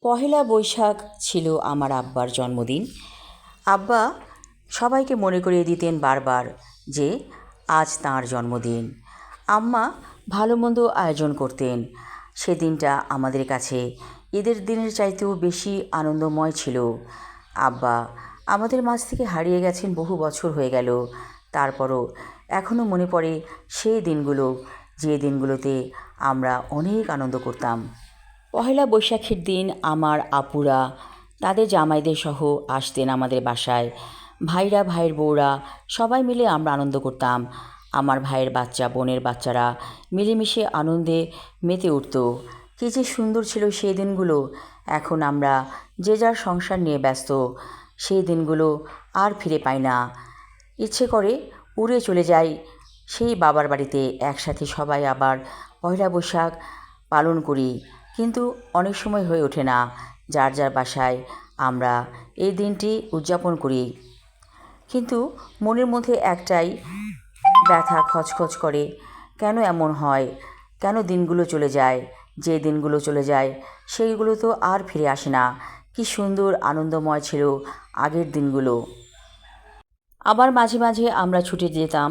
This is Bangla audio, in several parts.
পহেলা বৈশাখ ছিল আমার আব্বার জন্মদিন। আব্বা সবাইকে মনে করিয়ে দিতেন বারবার যে আজ তাঁর জন্মদিন। আম্মা ভালো মন্দ আয়োজন করতেন। সেদিনটা আমাদের কাছে ঈদের দিনের চাইতেও বেশি আনন্দময় ছিল। আব্বা আমাদের মাঝ থেকে হারিয়ে গেছেন, বহু বছর হয়ে গেল। তারপরও এখনও মনে পড়ে সেই দিনগুলো, যে দিনগুলোতে আমরা অনেক আনন্দ করতাম। পহেলা বৈশাখের দিন আমার আপুরা তাদের জামাইদের সহ আসতেন আমাদের বাসায়। ভাইরা, ভাইয়ের বউরা সবাই মিলে আমরা আনন্দ করতাম। আমার ভাইয়ের বাচ্চা, বোনের বাচ্চারা মিলেমিশে আনন্দে মেতে উঠত। কী যে সুন্দর ছিল সেই দিনগুলো। এখন আমরা যে যার সংসার নিয়ে ব্যস্ত। সেই দিনগুলো আর ফিরে পাই না। ইচ্ছে করে উড়ে চলে যাই সেই বাবার বাড়িতে, একসাথে সবাই আবার পয়লা বৈশাখ পালন করি। কিন্তু অনেক সময় হয়ে ওঠে না। যার যার বাসায় আমরা এই দিনটি উদযাপন করি। কিন্তু মনের মধ্যে একটাই ব্যথা খচখচ করে, কেন এমন হয়? কেন দিনগুলো চলে যায়? যে দিনগুলো চলে যায় সেইগুলো তো আর ফিরে আসে না। কি সুন্দর আনন্দময় ছিল আগের দিনগুলো। আবার মাঝে মাঝে আমরা ছুটে যেতাম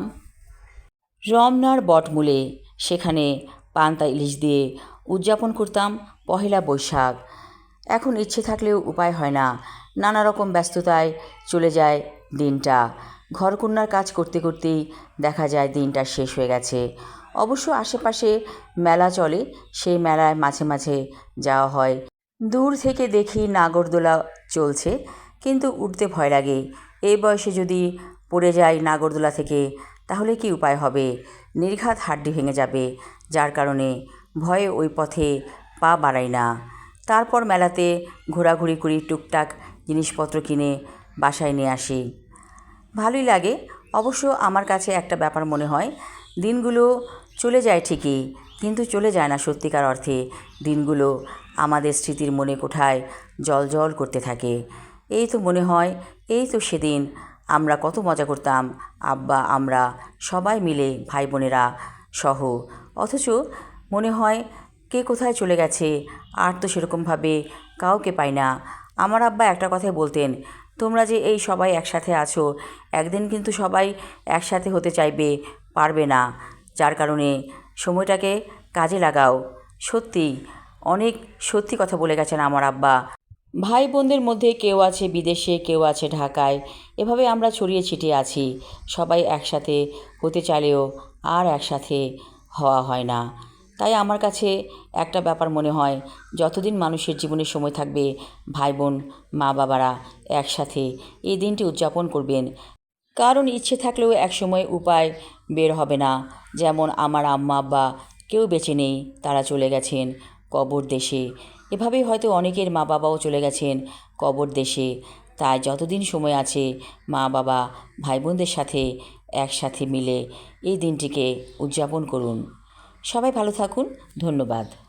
রমনার বটমূলে। সেখানে পান্তা ইলিশ দিয়ে উদযাপন করতাম পহেলা বৈশাখ। এখন ইচ্ছে থাকলেও উপায় হয় না। নানা রকম ব্যস্ততায় চলে যায় দিনটা। ঘরকন্নার কাজ করতে করতেই দেখা যায় দিনটা শেষ হয়ে গেছে। অবশ্য আশেপাশে মেলা চলে, সেই মেলায় মাঝে মাঝে যাওয়া হয়। দূর থেকে দেখি নাগরদোলা চলছে, কিন্তু উঠতে ভয় লাগে। এই বয়সে যদি পড়ে যাই নাগরদোলা থেকে, তাহলে কি উপায় হবে? নির্ঘাত হাড্ডি ভেঙে যাবে। যার কারণে ভয়ে ওই পথে পা বাড়াই না। তারপর মেলাতে ঘোরাঘুরি করি, টুকটাক জিনিসপত্র কিনে বাসায় নিয়ে আসি। ভালোই লাগে। অবশ্য আমার কাছে একটা ব্যাপার মনে হয়, দিনগুলো চলে যায় ঠিকই, কিন্তু চলে যায় না সত্যিকার অর্থে। দিনগুলো আমাদের স্মৃতির মনে কোঠায় জ্বলজ্বল করতে থাকে। এই তো মনে হয়, এই তো সেদিন আমরা কত মজা করতাম, আব্বা আমরা সবাই মিলে, ভাই বোনেরা সহ। অথচ মনে হয় কে কোথায় চলে গেছে, আর তো সেরকমভাবে কাউকে পাই না। আমার আব্বা একটা কথাই বলতেন, তোমরা যে এই সবাই একসাথে আছো, একদিন কিন্তু সবাই একসাথে হতে চাইবে, পারবে না। যার কারণে সময়টাকে কাজে লাগাও। সত্যি, অনেক সত্যি কথা বলে গেছেন আমার আব্বা। ভাই বোনদের মধ্যে কেউ আছে বিদেশে, কেউ আছে ঢাকায়। এভাবে আমরা ছড়িয়ে ছিটিয়ে আছি। সবাই একসাথে হতে চাইলেও আর একসাথে হওয়া হয় না। তাই আমার কাছে একটা ব্যাপার মনে হয়, যতদিন মানুষের জীবনে সময় থাকবে, ভাই বোন, মা বাবারা একসাথে এই দিনটি উদযাপন করবেন। কারণ ইচ্ছে থাকলেও একসময় উপায় বের হবে না। যেমন আমার আম্মা আব্বা কেউ বেঁচে নেই, তারা চলে গেছেন কবর দেশে। এভাবেই হয়তো অনেকের মা বাবাও চলে গেছেন কবর দেশে। তাই যতদিন সময় আছে, মা বাবা, ভাই বোনদের সাথে একসাথে মিলে এই দিনটিকে উদযাপন করুন। সবাই ভালো থাকুন। ধন্যবাদ।